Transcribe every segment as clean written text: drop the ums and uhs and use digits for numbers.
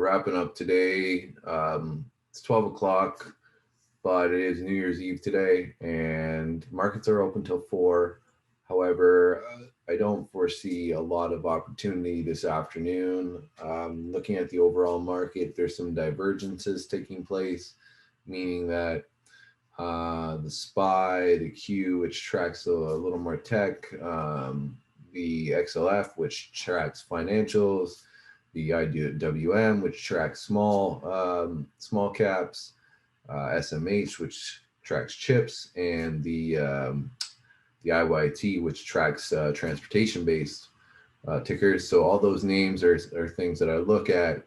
wrapping up today. It's 12 o'clock, but it is New Year's Eve today, and markets are open till 4. However, I don't foresee a lot of opportunity this afternoon. Looking at the overall market, there's some divergences taking place, meaning that the SPY, the Q, which tracks a little more tech, the XLF, which tracks financials, the IWM, which tracks small caps, SMH, which tracks chips, and the IYT, which tracks transportation-based tickers. So all those names are things that I look at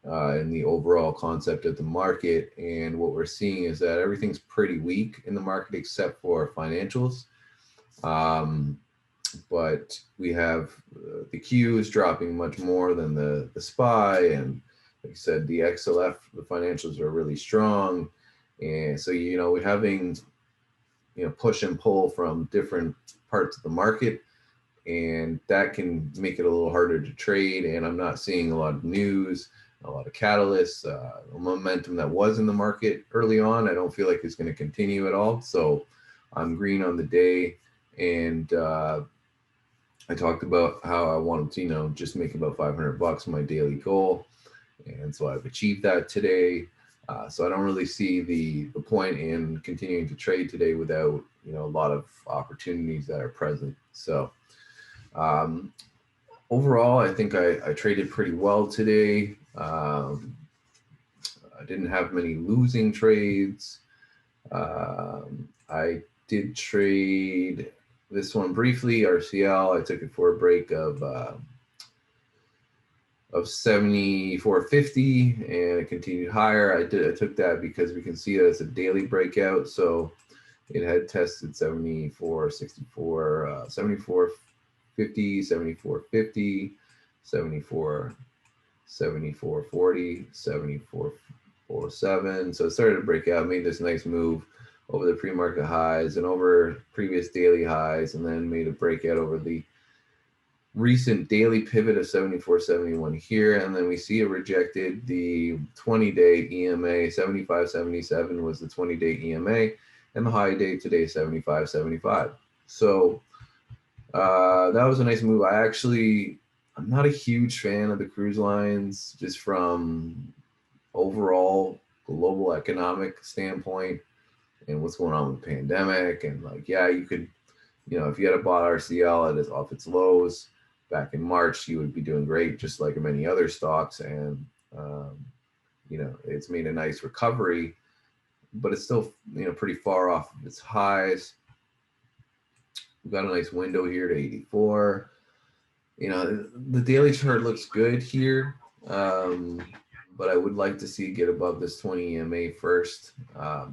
in the overall concept of the market. And what we're seeing is that everything's pretty weak in the market except for financials. But we have the Q is dropping much more than the SPY. And like I said, the XLF, the financials are really strong. And so, we're having, push and pull from different parts of the market. And that can make it a little harder to trade. And I'm not seeing a lot of news, a lot of catalysts, momentum that was in the market early on. I don't feel like it's going to continue at all. So I'm green on the day. And I talked about how I wanted to, just make about $500, my daily goal. And so I've achieved that today. So I don't really see the point in continuing to trade today without, a lot of opportunities that are present. So overall, I think I traded pretty well today. I didn't have many losing trades. I did trade this one briefly, RCL. I took it for a break of 74.50, and it continued higher. I took that because we can see that it's a daily breakout. So it had tested 74.64, 74.50, 74.50, 74, 74.40, 74.47. So it started to break out, made this nice move over the pre-market highs and over previous daily highs, and then made a breakout over the recent daily pivot of 74.71 here. And then we see it rejected the 20-day EMA. 75.77 was the 20-day EMA, and the high day today 75.75. So that was a nice move. I'm not a huge fan of the cruise lines, just from overall global economic standpoint and what's going on with the pandemic. And you could, if you had bought RCL at off its lows back in March, you would be doing great, just like many other stocks. And, it's made a nice recovery, but it's still, pretty far off of its highs. We've got a nice window here to 84. The daily chart looks good here, but I would like to see it get above this 20 EMA first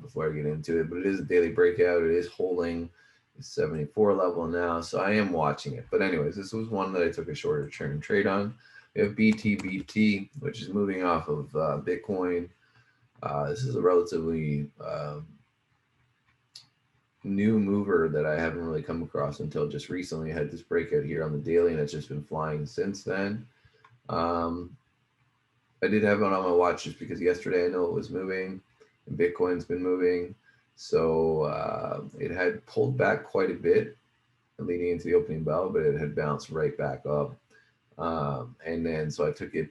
before I get into it. But it is a daily breakout. It is holding the 74 level now, so I am watching it. But anyways, this was one that I took a shorter term trade on. We have BTBT, which is moving off of Bitcoin. This is a relatively new mover that I haven't really come across until just recently. I had this breakout here on the daily, and it's just been flying since then. I did have it on my watch just because yesterday I know it was moving, and Bitcoin's been moving. So it had pulled back quite a bit leading into the opening bell, but it had bounced right back up. And then so I took it,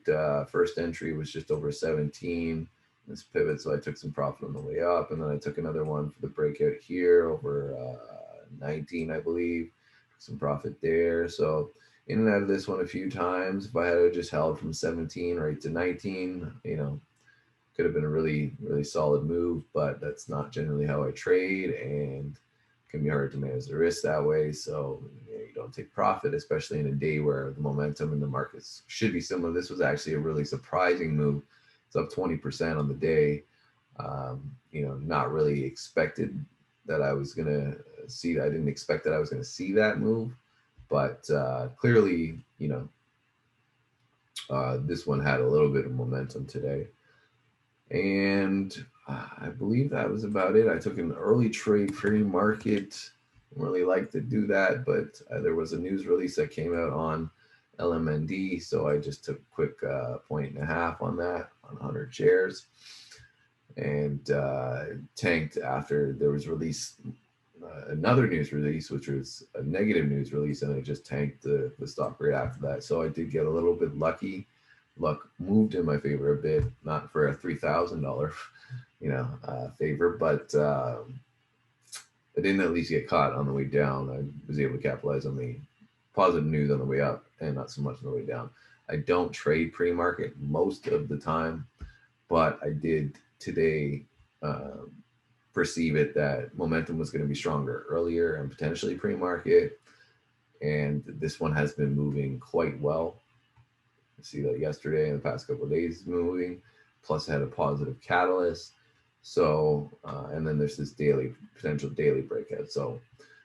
first entry was just over 17. This pivot, so I took some profit on the way up, and then I took another one for the breakout here over 19, I believe, some profit there. So in and out of this one a few times. If I had just held from 17 right to 19, could have been a really, really solid move, but that's not generally how I trade, and it can be hard to manage the risk that way. So you don't take profit, especially in a day where the momentum in the markets should be similar. This was actually a really surprising move. It's up 20% on the day. Not really expected that I was going to see that. I didn't expect that I was going to see that move, but clearly, this one had a little bit of momentum today. And I believe that was about it. I took an early trade pre-market. Really like to do that, but there was a news release that came out on LMND. So I just took a quick 1.5 on that on 100 shares, and tanked after there was release another news release, which was a negative news release, and it just tanked the stock right after that. So I did get a little bit lucky. Luck moved in my favor a bit, not for a $3,000, favor, but I didn't at least get caught on the way down. I was able to capitalize on the positive news on the way up and not so much on the way down. I don't trade pre-market most of the time, but I did today perceive it that momentum was going to be stronger earlier and potentially pre-market. And this one has been moving quite well. I see that yesterday and the past couple of days moving. Plus, it had a positive catalyst. So, and then there's this potential daily breakout. So,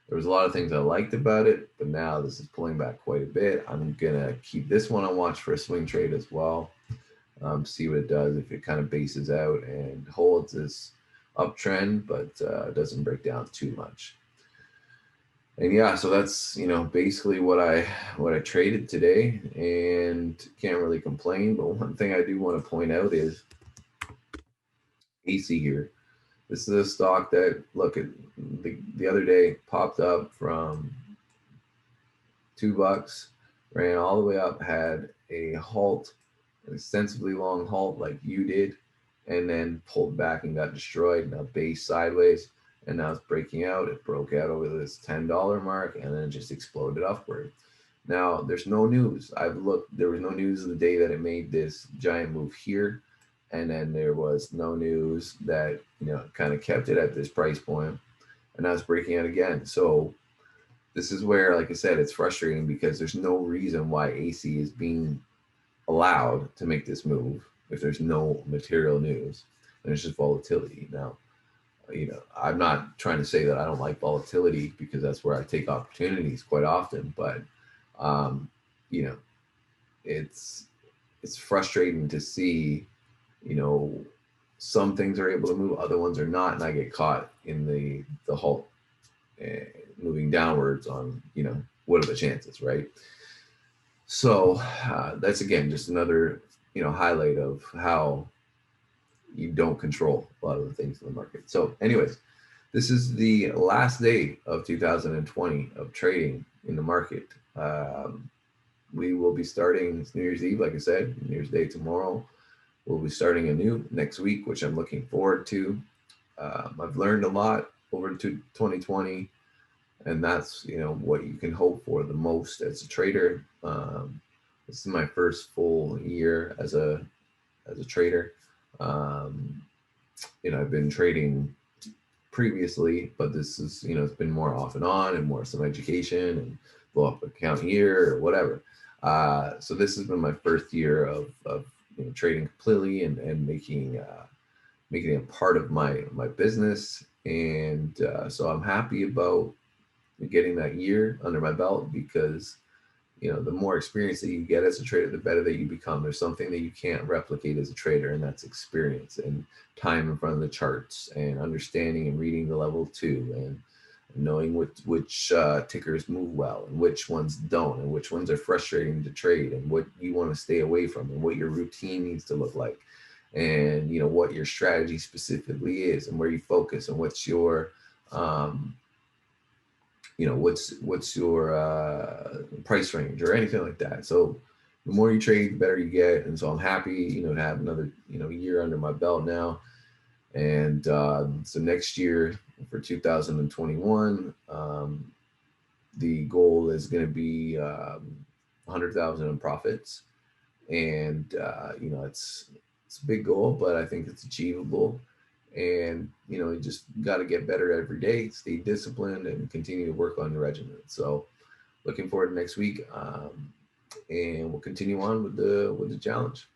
there was a lot of things I liked about it, but now this is pulling back quite a bit. I'm gonna keep this one on watch for a swing trade as well. See what it does if it kind of bases out and holds this uptrend, but doesn't break down too much. And yeah, so that's basically what I traded today, and can't really complain. But one thing I do want to point out is AC here. This is a stock that, look, at the other day popped up from $2, ran all the way up, had a halt, an extensively long halt like you did, and then pulled back and got destroyed. Now base sideways, and now it's breaking out. It broke out over this $10 mark, and then it just exploded upward. Now there's no news. I've looked. There was no news the day that it made this giant move here, and then there was no news that kind of kept it at this price point, and now it's breaking out again. So this is where, like I said, it's frustrating because there's no reason why AC is being allowed to make this move if there's no material news, and it's just volatility. Now, I'm not trying to say that I don't like volatility, because that's where I take opportunities quite often, but it's frustrating to see, some things are able to move, other ones are not, and I get caught in the halt, moving downwards on, what are the chances, right? So that's, again, just another highlight of how you don't control a lot of the things in the market. So anyways, this is the last day of 2020 of trading in the market. We will be starting New Year's Eve, like I said, New Year's Day tomorrow. We'll be starting anew next week, which I'm looking forward to. I've learned a lot over 2020, and that's what you can hope for the most as a trader. This is my first full year as a trader. I've been trading previously, but this is it's been more off and on, and more some education and blow up account here or whatever. So this has been my first year of trading completely and making it a part of my business, and so I'm happy about getting that year under my belt, because the more experience that you get as a trader, the better that you become. There's something that you can't replicate as a trader, and that's experience and time in front of the charts, and understanding and reading the level 2, and knowing which tickers move well and which ones don't, and which ones are frustrating to trade, and what you want to stay away from, and what your routine needs to look like, and what your strategy specifically is, and where you focus, and what's your what's your price range or anything like that. So the more you trade, the better you get. And so I'm happy, to have another, year under my belt now. And so next year for 2021, the goal is going to be 100,000 in profits. And, it's a big goal, but I think it's achievable. And you just got to get better every day, stay disciplined, and continue to work on your regimen. So looking forward to next week, and we'll continue on with the challenge.